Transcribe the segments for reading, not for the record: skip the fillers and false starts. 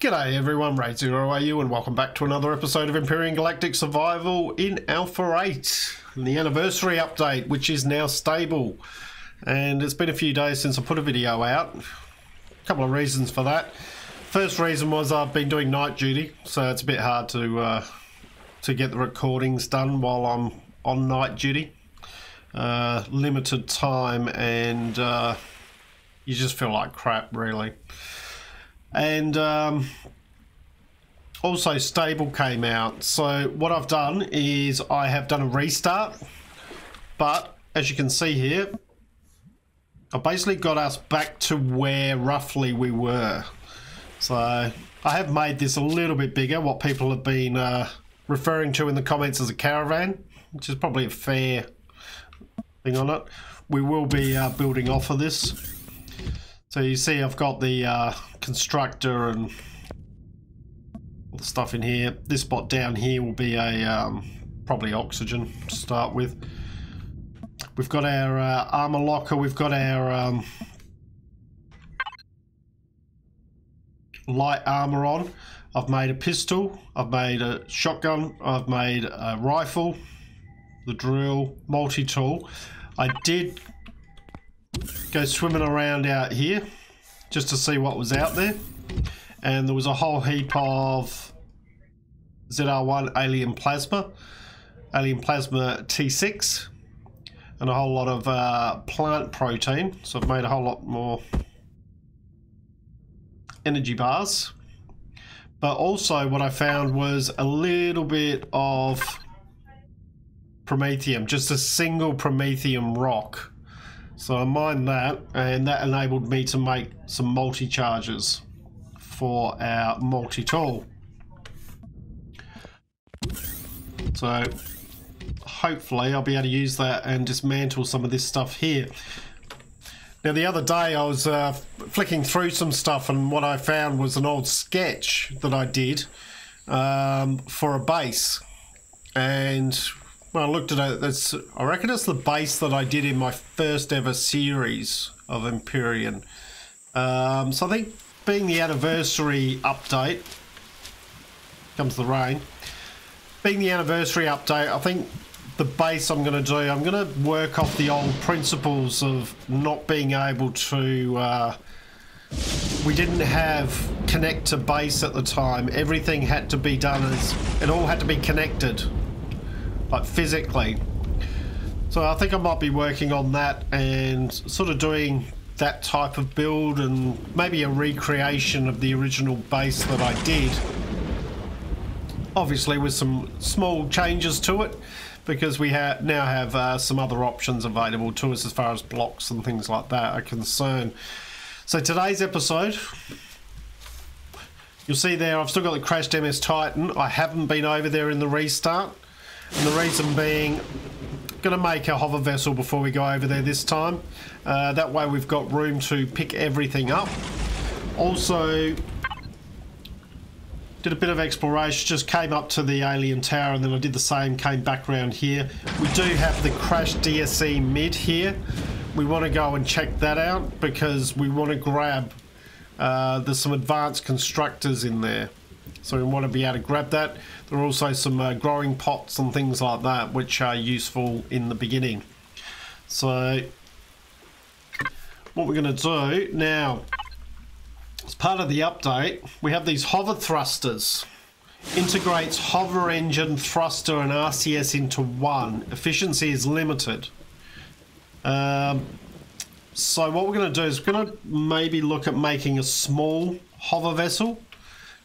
G'day everyone, RaidzeroAU, and welcome back to another episode of Empyrion Galactic Survival in Alpha 8, and the anniversary update, which is now stable. And it's been a few days since I put a video out. A couple of reasons for that. First reason was I've been doing night duty, so it's a bit hard to get the recordings done while I'm on night duty. Limited time, and you just feel like crap, really. And also stable came out, so what I've done is I have done a restart, but as you can see here, I basically got us back to where roughly we were. So I have made this a little bit bigger, what people have been referring to in the comments as a caravan, which is probably a fair thing on it. We will be building off of this. So you see I've got the constructor and all the stuff in here. This spot down here will be a probably oxygen to start with. We've got our armor locker, we've got our light armor on. I've made a pistol, I've made a shotgun, I've made a rifle, the drill, multi-tool. I did go swimming around out here just to see what was out there, and there was a whole heap of ZR1 alien plasma T6, and a whole lot of plant protein. So I've made a whole lot more energy bars, but also what I found was a little bit of promethium, just a single promethium rock. So I mined that, and that enabled me to make some multi-charges for our multi-tool. So hopefully I'll be able to use that and dismantle some of this stuff here. Now the other day I was flicking through some stuff, and what I found was an old sketch that I did for a base. And when I looked at it, I reckon it's the base that I did in my first ever series of Empyrion. So I think, being the anniversary update, comes the rain, being the anniversary update, I think the base I'm going to do, I'm going to work off the old principles of not being able to, we didn't have connect to base at the time. Everything had to be done it all had to be connected, like physically. So I think I might be working on that and sort of doing that type of build, and maybe a recreation of the original base that I did, obviously with some small changes to it, because we now have some other options available to us as far as blocks and things like that are concerned. So today's episode, you'll see there I've still got the crashed MS Titan. I haven't been over there in the restart. And the reason being, I'm going to make a hover vessel before we go over there this time. That way we've got room to pick everything up. Also, did a bit of exploration, just came up to the alien tower, and then I did the same, came back around here. We do have the crashed DSE mid here. We want to go and check that out, because we want to grab, there's some advanced constructors in there. So we want to be able to grab that. There are also some growing pots and things like that, which are useful in the beginning. So what we're going to do now, as part of the update, we have these hover thrusters. Integrates hover engine, thruster and RCS into one. Efficiency is limited. So what we're going to do is we're going to maybe look at making a small hover vessel,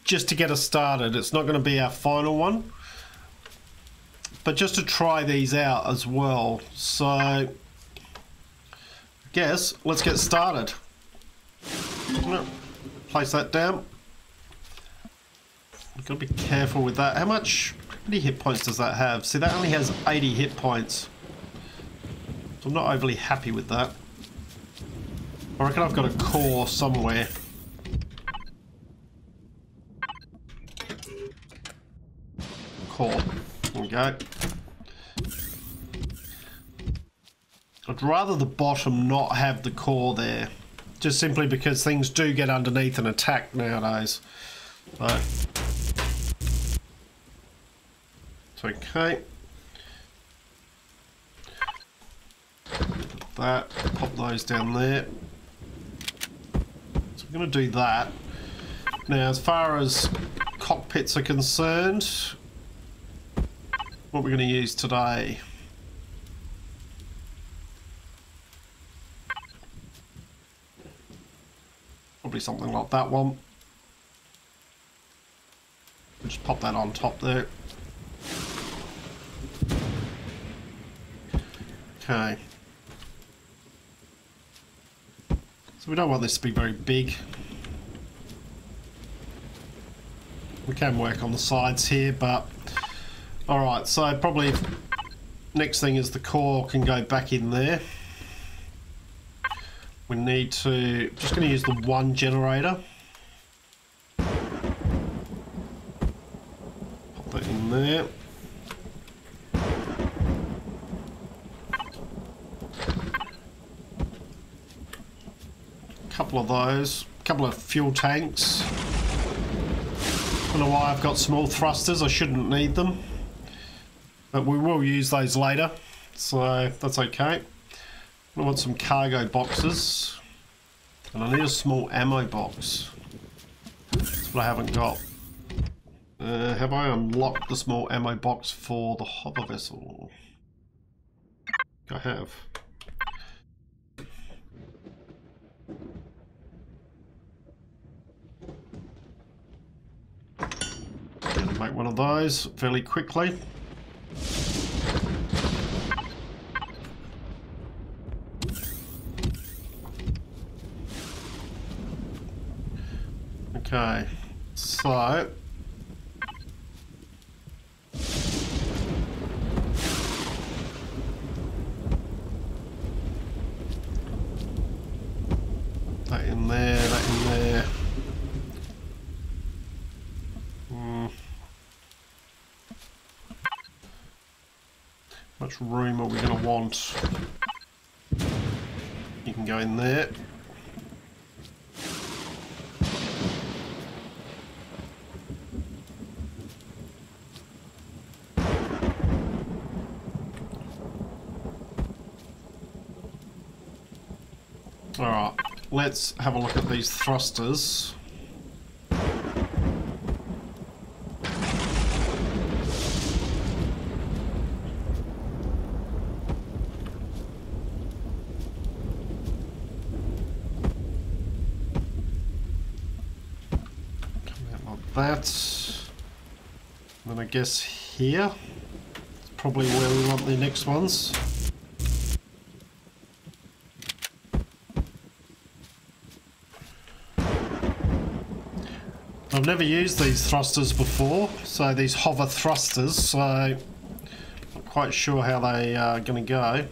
just to get us started. It's not going to be our final one, but just to try these out as well. So I guess let's get started. Place that down. You've got to be careful with that. How many hit points does that have? See, that only has 80 hit points. So I'm not overly happy with that. I reckon I've got a core somewhere. Core. There we go. I'd rather the bottom not have the core there, just simply because things do get underneath and attack nowadays. But it's okay. Put that, pop those down there. So we're going to do that. Now, as far as cockpits are concerned, what we're going to use today. Probably something like that one. We'll just pop that on top there. Okay. So we don't want this to be very big. We can work on the sides here, but alright, so probably next thing is the core can go back in there. We need to, just going to use the one generator. Pop that in there. Couple of those, couple of fuel tanks. I don't know why I've got small thrusters, I shouldn't need them. But we will use those later, so that's okay. I want some cargo boxes, and I need a small ammo box. That's what I haven't got. Have I unlocked the small ammo box for the hover vessel? I have. Gonna make one of those fairly quickly. Okay, so that in there, that in there. Much room are we going to want? You can go in there. Alright, let's have a look at these thrusters. That, and then I guess here is probably where we want the next ones. I've never used these thrusters before, so these hover thrusters, so I'm not quite sure how they are going to go.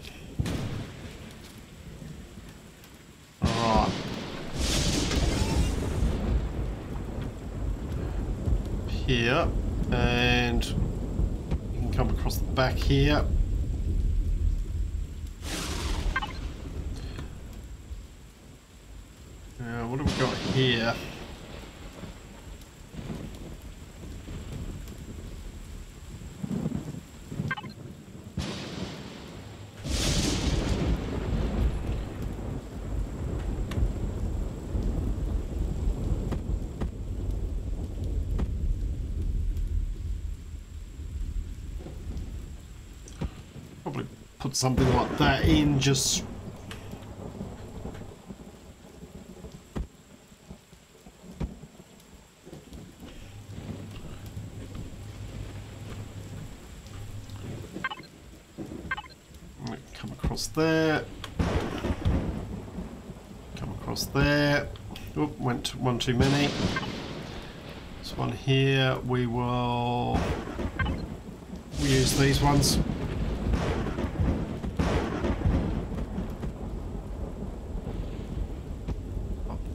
Here, and you can come across the back here. What have we got here? Probably put something like that in, just come across there, come across there. Oop, went one too many. This one here, we'll use these ones.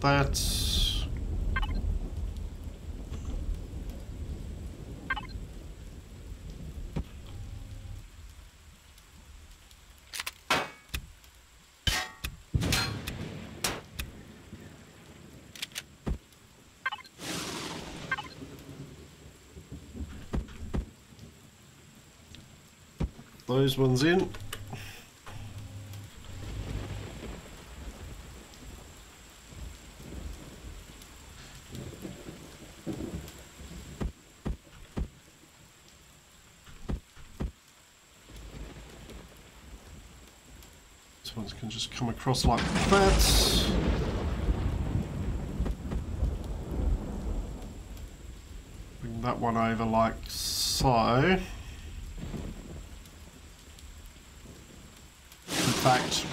That. those ones in. These ones can just come across like that. Bring that one over like so. In fact,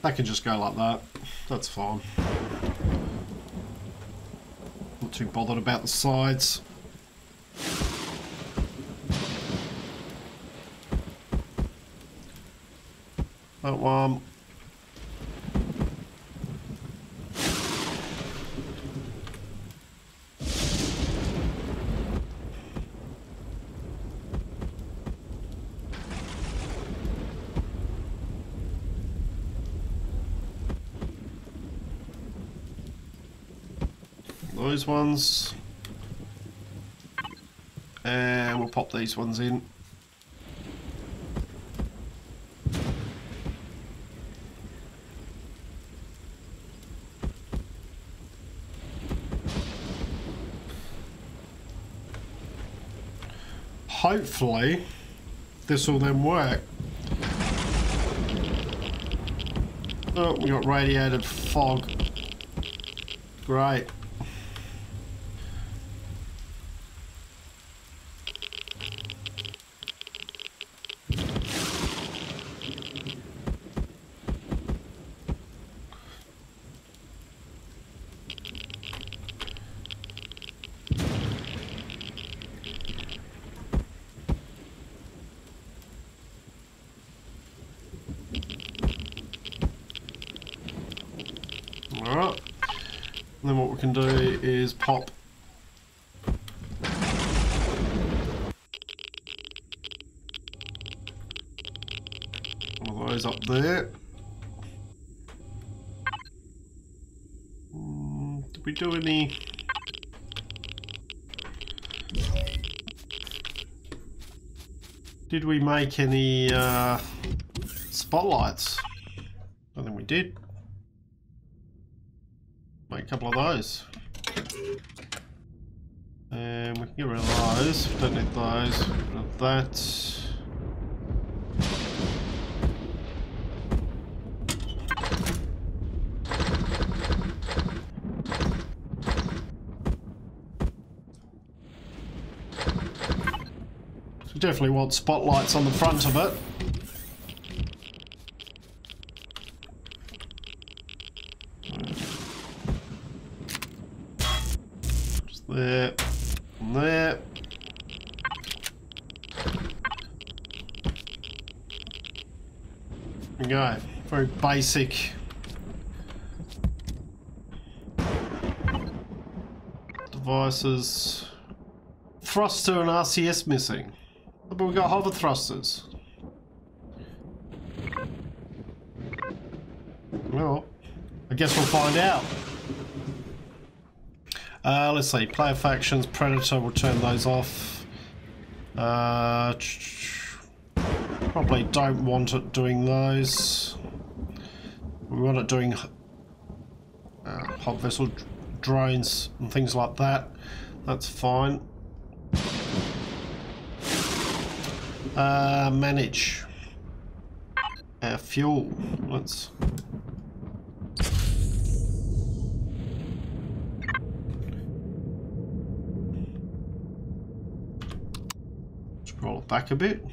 that can just go like that. That's fine. Not too bothered about the sides. That one. Those ones, and we'll pop these ones in. Hopefully this will then work. Oh, we got radiated fog. Great. Alright, and then what we can do is pop one of those up there. Did we do any? Did we make any spotlights? I don't think we did. Make a couple of those. And we can get rid of those. Don't need those. Get rid of that. So definitely want spotlights on the front of it. There, and there. There we go. Very basic. Devices. Thruster and RCS missing. But we got hover thrusters. Well, I guess we'll find out. Let's see, player factions, Predator, we'll turn those off. Probably don't want it doing those. We want it doing hot vessel drones and things like that. That's fine. Manage our fuel. Let's roll it back a bit.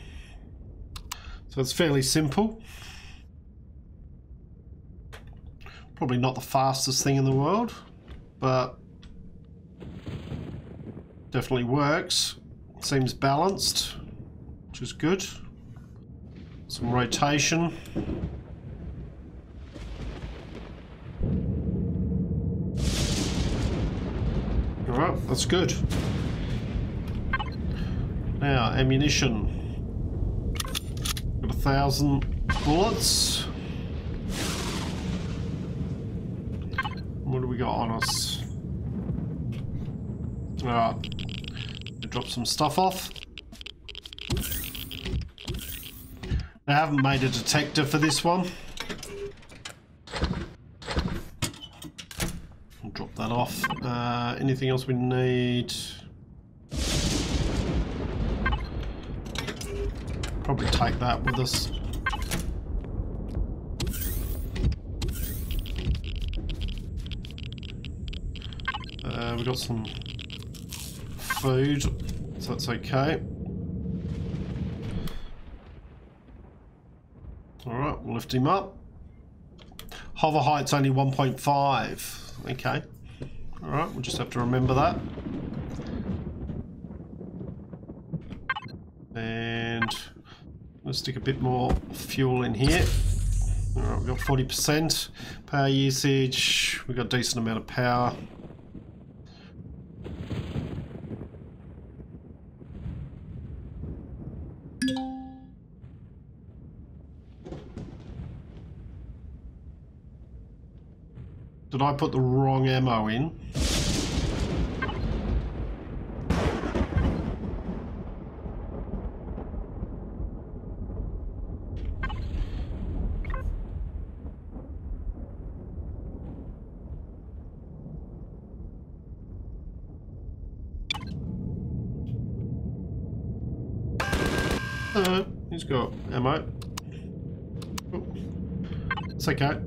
So it's fairly simple. Probably not the fastest thing in the world, but definitely works. Seems balanced, which is good. Some rotation. Alright, that's good. Now, ammunition. Got 1,000 bullets. What do we got on us? Alright. Drop some stuff off. I haven't made a detector for this one. I'll drop that off. Anything else we need? Probably take that with us. We've got some food, so that's okay. Alright, we'll lift him up. Hover height's only 1.5. Okay. Alright, we'll just have to remember that. And let's stick a bit more fuel in here. Alright, we've got 40% power usage. We've got a decent amount of power. Did I put the wrong ammo in? He's got ammo. Oh, it's okay.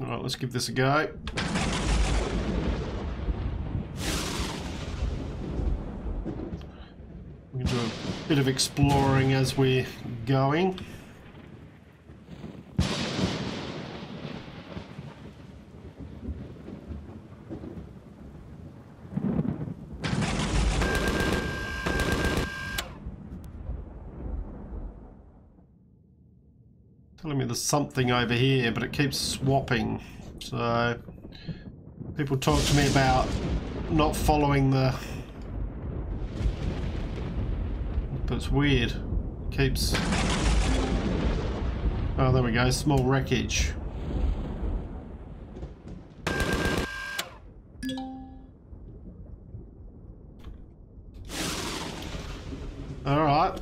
Alright, let's give this a go. We can do a bit of exploring as we're going. Telling me there's something over here, but it keeps swapping. So people talk to me about not following the... But it's weird. It keeps... Oh, there we go. Small wreckage. All right.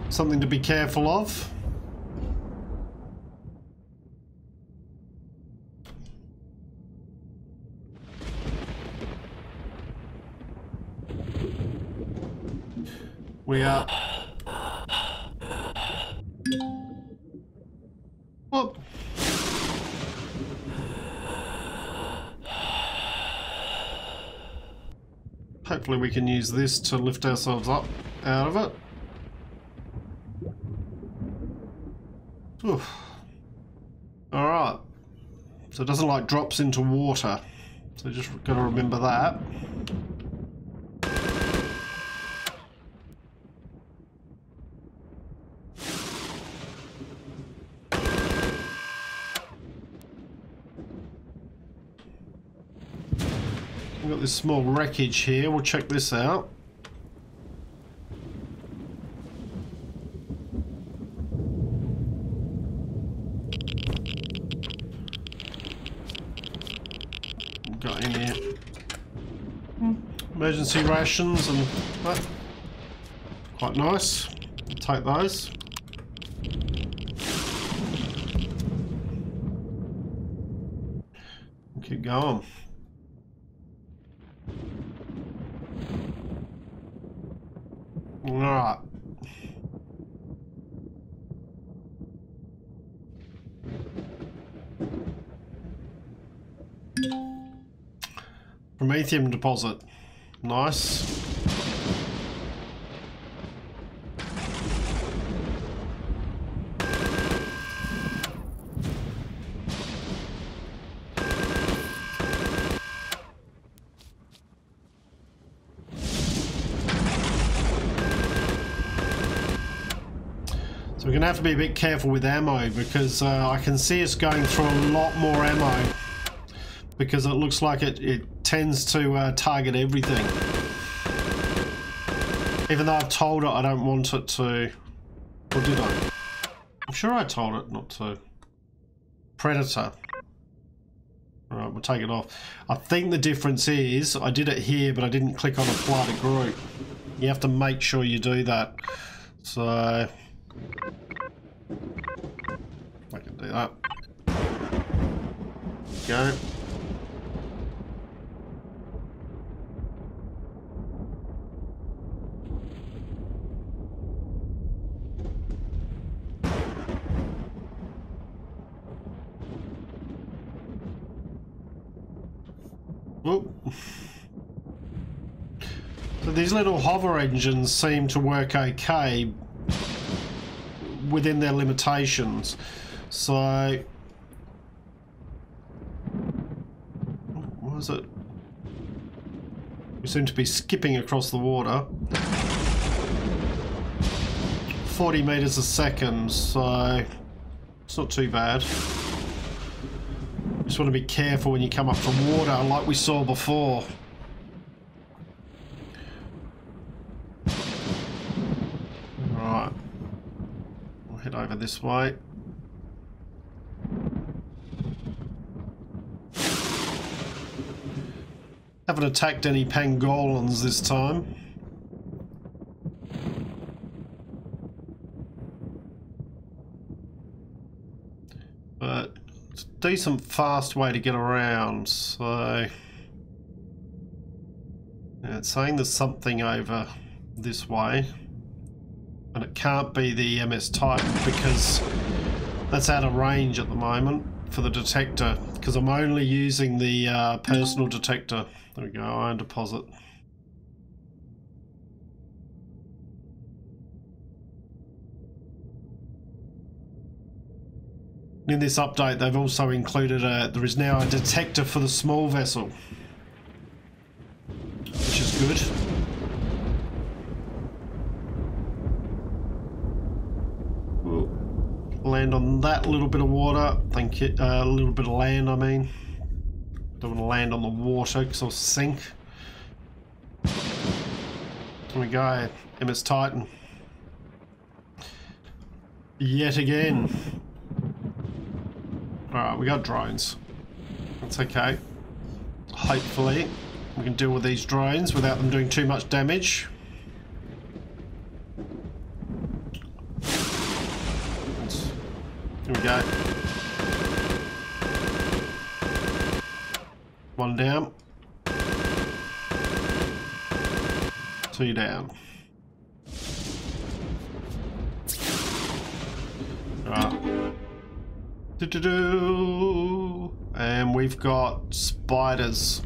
Something to be careful of. We are... Whoop. Hopefully we can use this to lift ourselves up out of it. Alright, so it doesn't like drops into water, so just got to remember that. We've got this small wreckage here, we'll check this out. Got in here emergency rations and that. Quite nice. I'll take those. Keep going. Alright. Promethium deposit. Nice. So we're going to have to be a bit careful with ammo because I can see us going through a lot more ammo because it looks like it tends to target everything. Even though I've told it I don't want it to... Or did I? I'm sure I told it not to. Predator. Alright, we'll take it off. I think the difference is, I did it here, but I didn't click on apply to group. You have to make sure you do that. So, I can do that. Go. Whoop. So these little hover engines seem to work okay within their limitations. So, what is it? We seem to be skipping across the water. 40 meters a second, so it's not too bad. Just want to be careful when you come up from water, like we saw before. Right, we'll head over this way. Haven't attacked any pangolins this time. But it's a decent fast way to get around, so yeah, it's saying there's something over this way, and it can't be the MS Titan because that's out of range at the moment for the detector, because I'm only using the personal detector. There we go, iron deposit. In this update, they've also included there is now a detector for the small vessel, which is good. We'll land on that little bit of water. Thank you. A little bit of land, I mean. Don't want to land on the water because I'll sink. There we go. MS Titan. Yet again. Alright, we got drones. That's okay. Hopefully we can deal with these drones without them doing too much damage. Here we go. One down. Two down. Alright. And we've got spiders.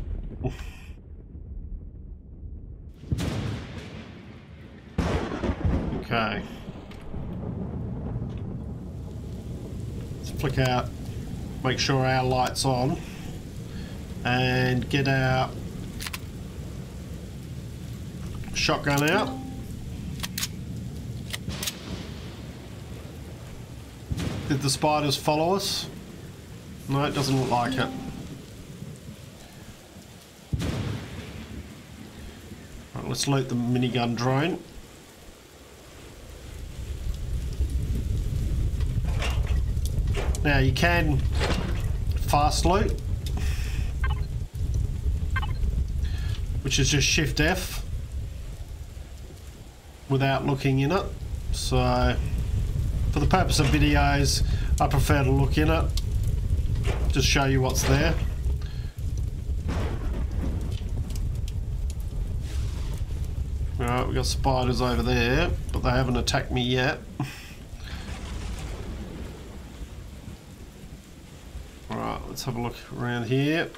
Okay. Let's flick out, make sure our light's on, and get our shotgun out. Did the spiders follow us? No, it doesn't look like it. Right, let's loot the minigun drone. Now you can fast loot, which is just Shift F without looking in it. So for the purpose of videos, I prefer to look in it, just show you what's there. Alright, we've got spiders over there, but they haven't attacked me yet. Alright, let's have a look around here.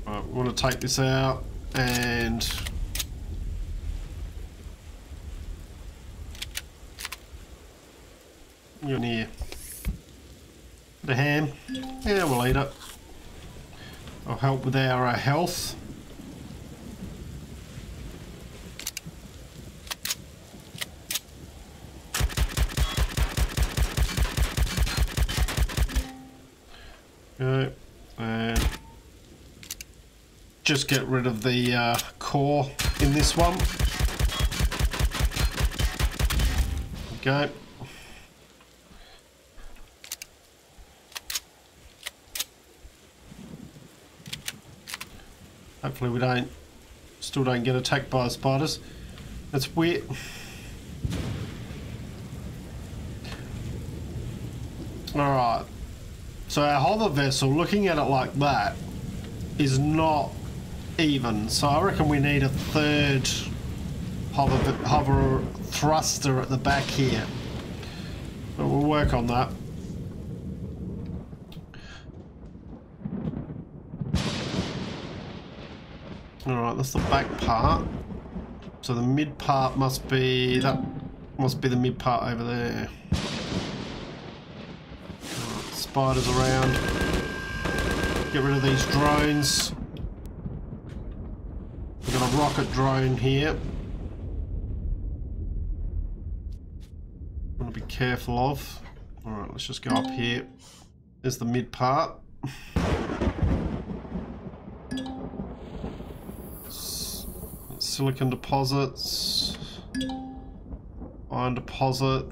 We want to take this out and you're in here. The ham, yeah, we'll eat it. I'll help with our health. Okay, and just get rid of the core. in this one. Okay. Hopefully we still don't get attacked by spiders. That's weird. Alright. So our hover vessel, looking at it like that, is not even. So I reckon we need a third hover thruster at the back here. But we'll work on that. Alright, that's the back part. So the mid part must be the mid part over there. Right, spiders around. Get rid of these drones. We've got a rocket drone here. I'm gonna be careful of. Alright, let's just go up here. There's the mid part. Silicon deposits, iron deposit.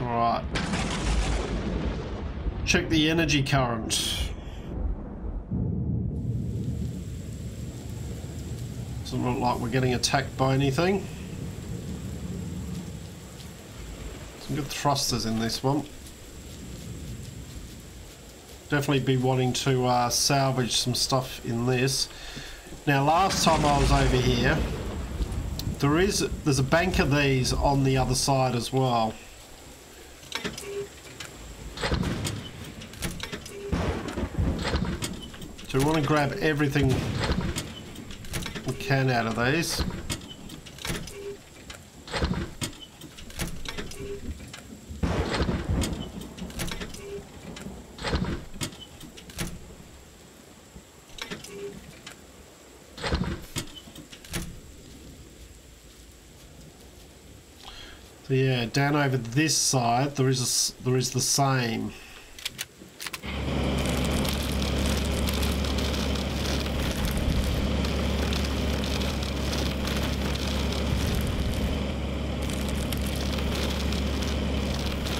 All right. Check the energy current. Doesn't look like we're getting attacked by anything. Some good thrusters in this one. Definitely be wanting to salvage some stuff in this. Now last time I was over here, there's a bank of these on the other side as well. So we want to grab everything we can out of these. So yeah, down over this side there is the same.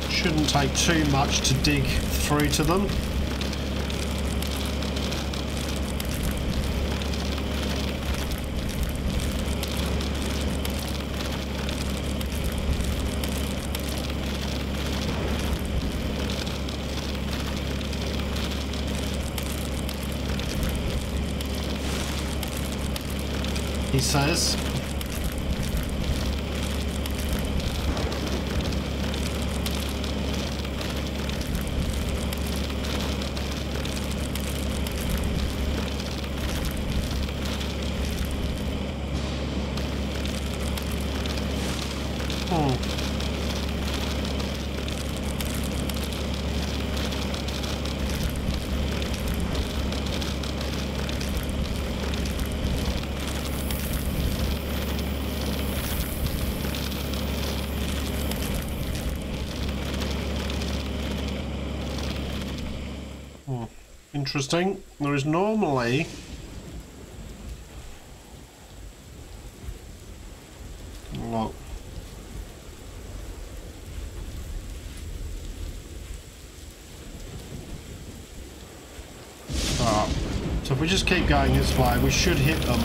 Shouldn't take too much to dig through to them. He says. Interesting. There is normally look. So if we just keep going this way, we should hit them.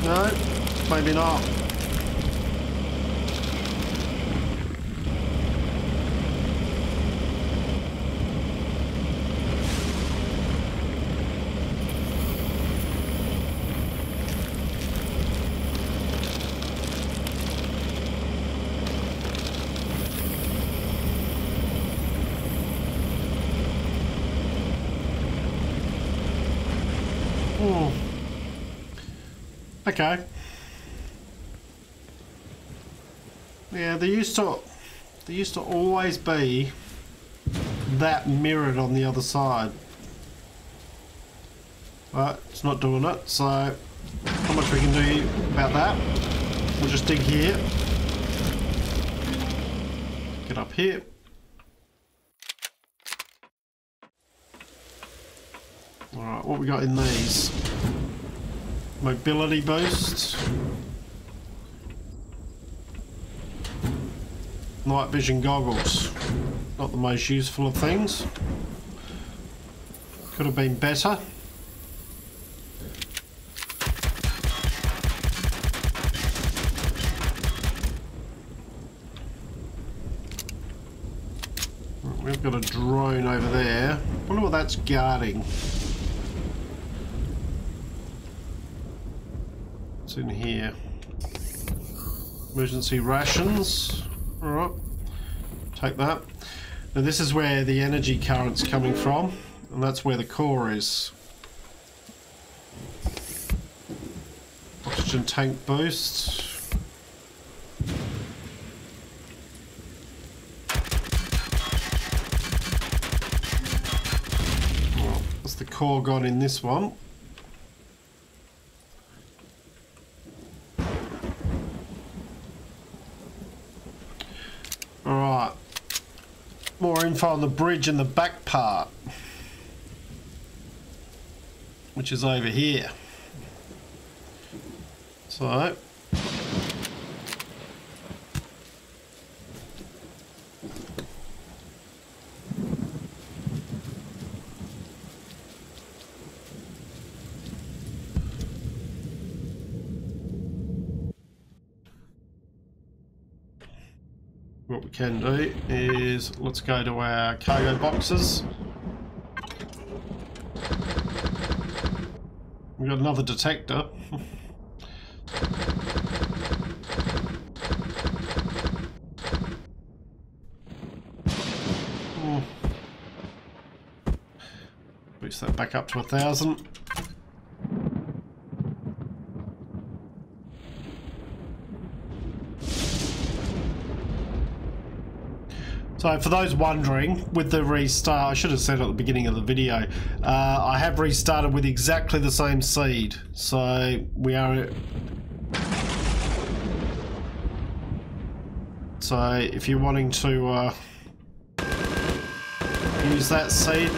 No, maybe not. Okay. Yeah, there used to always be that mirrored on the other side. But it's not doing it, so not much we can do about that. We'll just dig here. Get up here. Alright, what we got in these? Mobility boost. Night vision goggles. Not the most useful of things. Could have been better. We've got a drone over there. Wonder what that's guarding. What's in here? Emergency rations. Alright. Take that. Now this is where the energy current's coming from, and that's where the core is. Oxygen tank boost. Well, that's the core gone in this one. Alright. More info on the bridge and the back part, which is over here. So what we can do is let's go to our cargo boxes. We've got another detector. Boost that back up to 1,000. So for those wondering, with the restart, I should have said at the beginning of the video, I have restarted with exactly the same seed. So we are... So if you're wanting to use that seed,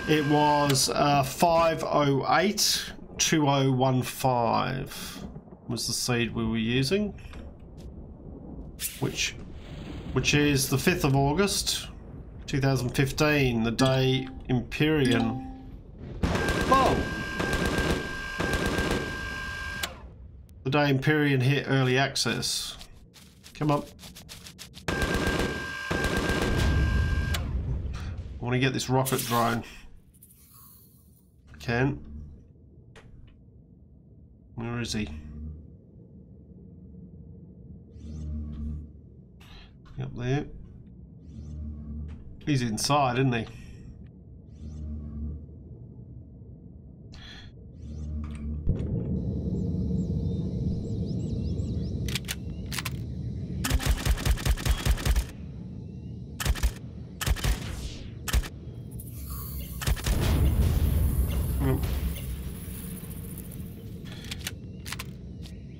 it was 5082015 was the seed we were using, which is the 5th of August 2015, the day Empyrion. Whoa! The day Empyrion hit early access. Come on. I want to get this rocket drone. I can. Where is he? Up there. He's inside, isn't he?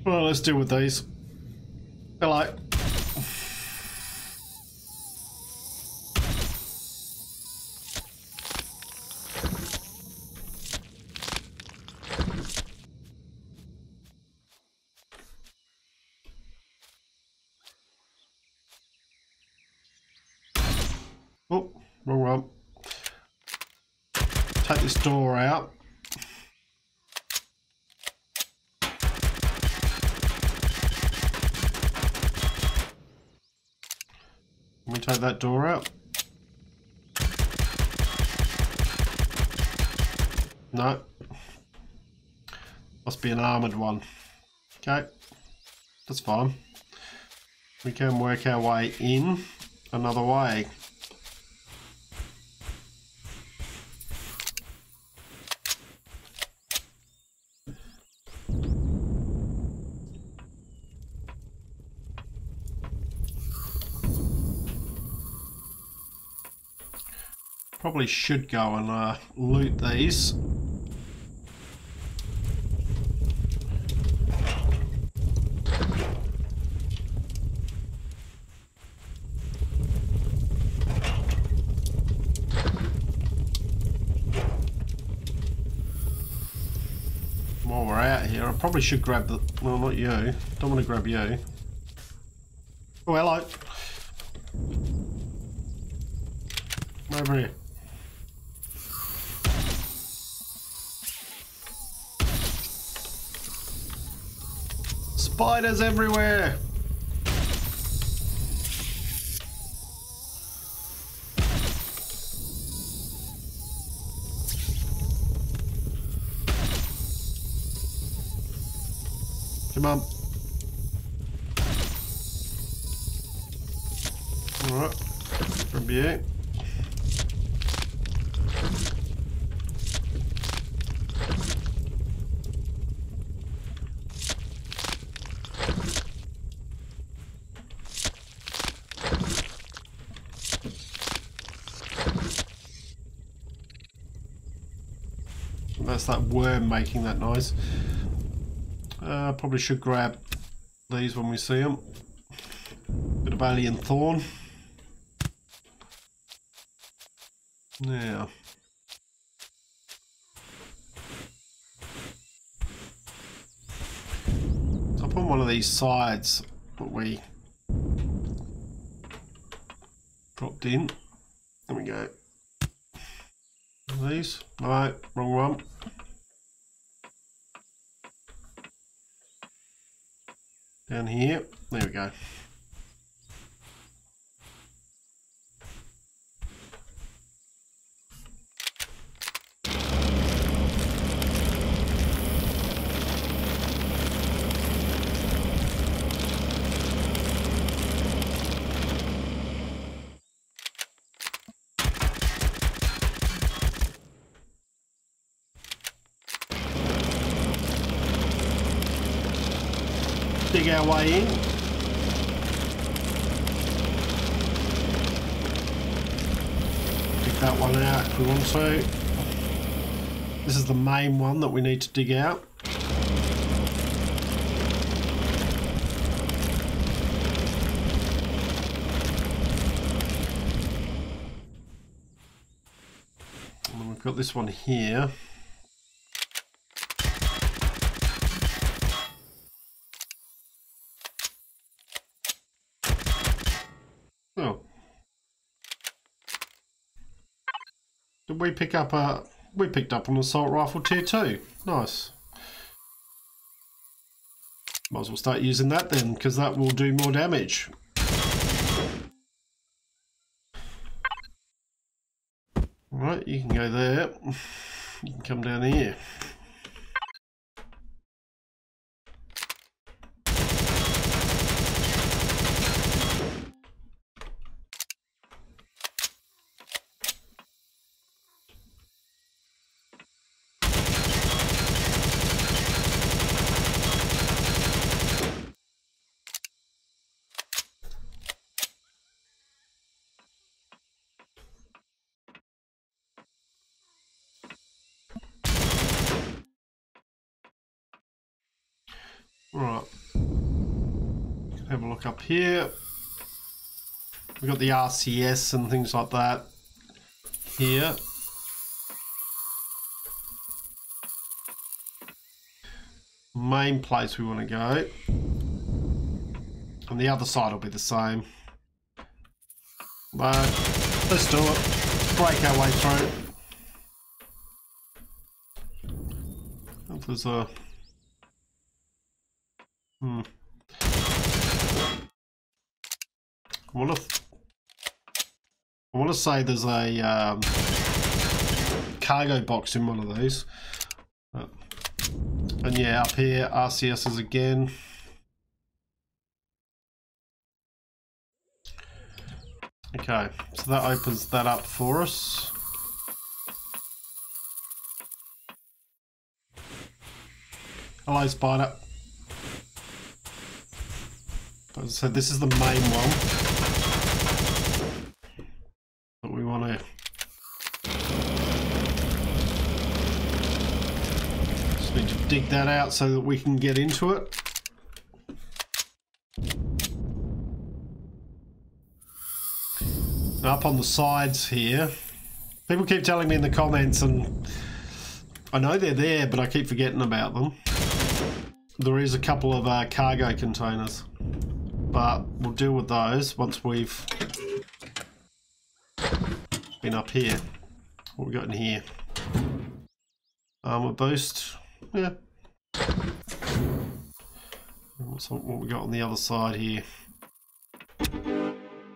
Well, let's deal with these. Hello. Oh, wrong one. Take this door out. Let me take that door out. No. Must be an armoured one. Okay. That's fine. We can work our way in another way. Probably should go and loot these. While we're out here, I probably should grab the... Well, not you. Don't want to grab you. Oh, hello. Over here. Spiders everywhere. Come on. Alright. Grab you. That's that worm making that noise. Probably should grab these when we see them. Bit of alien thorn. Now. Up on one of these sides that we dropped in. There we go. These? No, wrong one. Down here. There we go. Dig our way in. Dig that one out if we want to. This is the main one that we need to dig out. And then we've got this one here. Did we pick up a... We picked up an assault rifle tier 2. Nice. Might as well start using that then, because that will do more damage. Right, you can go there. You can come down here. Right, have a look up here. We've got the RCS and things like that here. Main place we want to go. And the other side will be the same. But let's do it. Break our way through. If there's a... I want to say there's a cargo box in one of these. And yeah, up here, RCSs again. Okay, so that opens that up for us. Hello, spider. As I said, this is the main one that we want to that out so that we can get into it. Up on the sides here, people keep telling me in the comments, and I know they're there, but I keep forgetting about them. There is a couple of cargo containers, but we'll deal with those once we've been up here. What we got in here? Armor boost. Yeah. What we got on the other side here?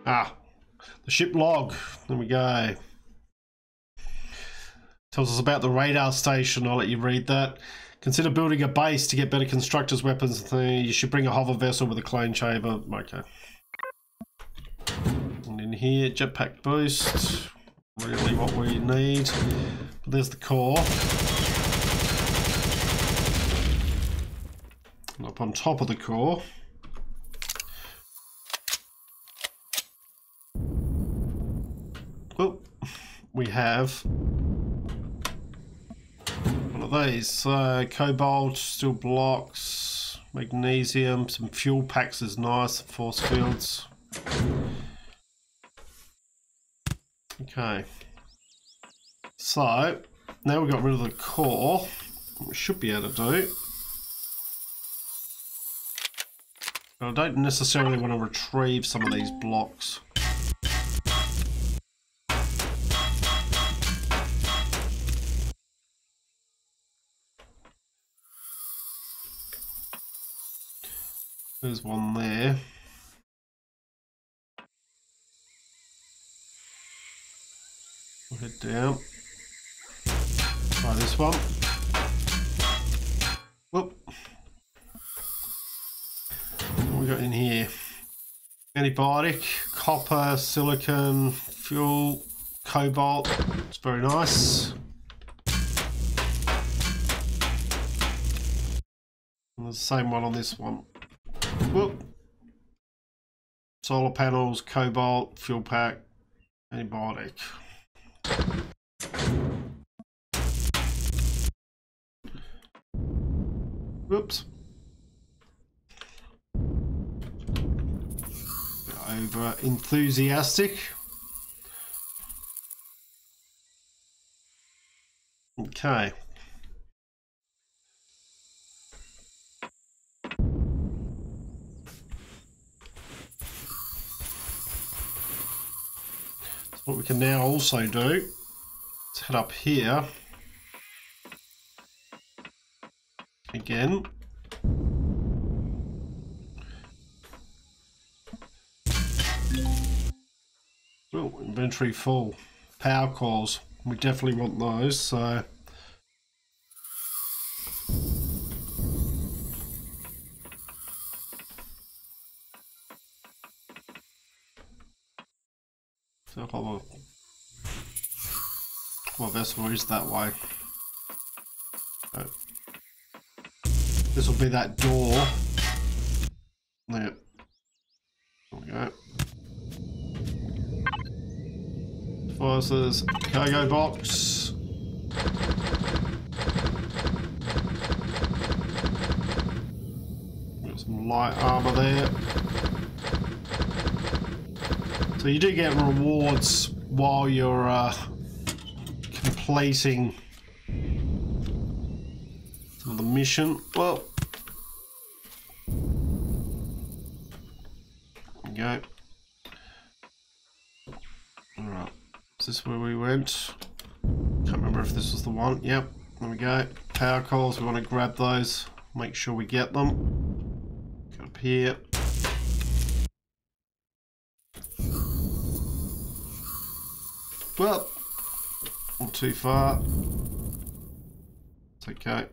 Ah. The ship log, there we go. Tells us about the radar station. I'll let you read that. Consider building a base to get better constructors, weapons, and you should bring a hover vessel with a clone chamber. Okay. And in here, jetpack boost. Really what we need. But there's the core. And up on top of the core. Oh, we have one of these. So cobalt, steel blocks, magnesium, some fuel packs is nice, force fields. Okay. So now we've got rid of the core, what we should be able to do. But I don't necessarily want to retrieve some of these blocks. There's one there. We'll head down. Try this one. Whoop. What we got in here? Antibiotic, copper, silicon, fuel, cobalt. It's very nice. And there's the same one on this one. Whoop. Solar panels, cobalt, fuel pack, antibiotic. Whoops. Over enthusiastic. Okay. What we can now also do is head up here again. Oh, inventory full. Power cores. We definitely want those, so my vessel is that way. So, this will be that door. There. There we go. Devices, cargo box. Got some light armor there. So you do get rewards while you're completing some of the mission. Well, there we go. Alright, is this where we went? Can't remember if this was the one. Yep, there we go. Power cores, we want to grab those, make sure we get them. Go up here. Well, not too far. It's okay.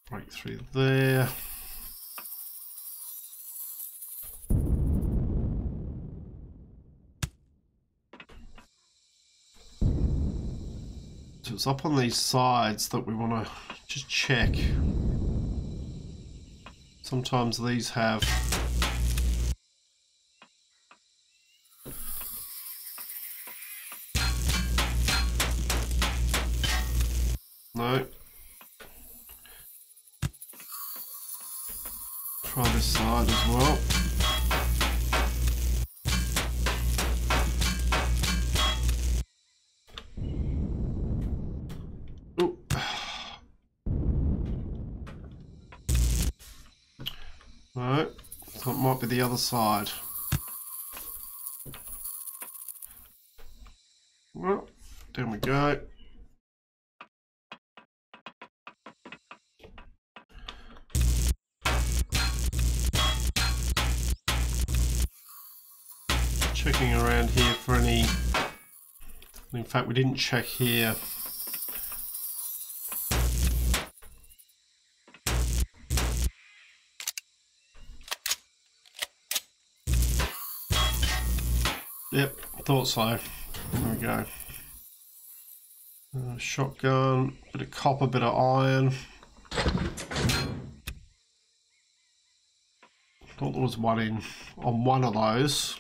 Break through there. So it's up on these sides that we want to just check. Sometimes these have Try this side as well. Ooh. Right, so it might be the other side. Well, there we go. Checking around here for any, in fact we didn't check here. Yep, thought so. There we go. Shotgun, bit of copper, bit of iron. Thought there was one in on one of those.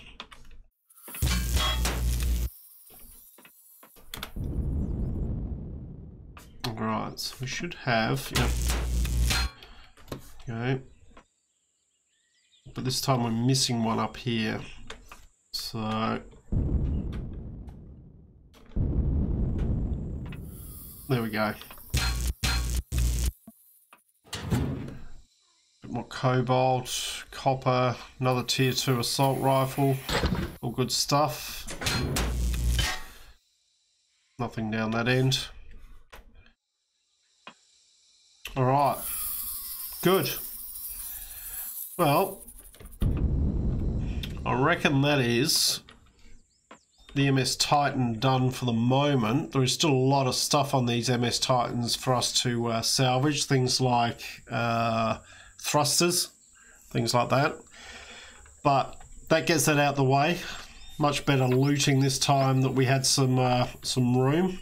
Alright, so we should have, yep. Okay. But this time we're missing one up here. So there we go. Bit more cobalt, copper, another tier 2 assault rifle. All good stuff. Nothing down that end. Alright. Good. Well, I reckon that is the MS Titan done for the moment. There is still a lot of stuff on these MS Titans for us to salvage. Things like thrusters, things like that. But that gets that out the way. Much better looting this time that we had some room.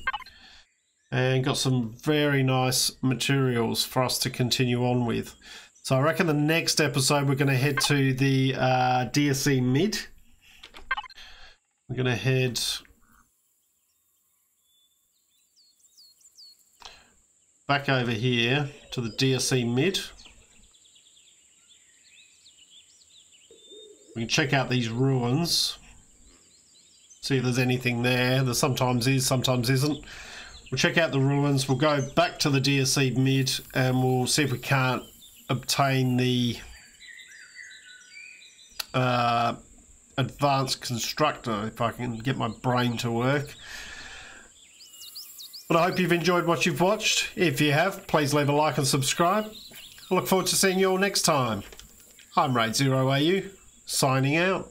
And got some very nice materials for us to continue on with. So I reckon the next episode we're going to head to the DSC mid. We're going to head back over here to the DSC mid. We can check out these ruins. See if there's anything there. There sometimes is, sometimes isn't. We'll check out the ruins. We'll go back to the DSC mid and we'll see if we can't obtain the advanced constructor, if I can get my brain to work. But I hope you've enjoyed what you've watched. If you have, please leave a like and subscribe. I look forward to seeing you all next time. I'm RaidzeroAU, signing out.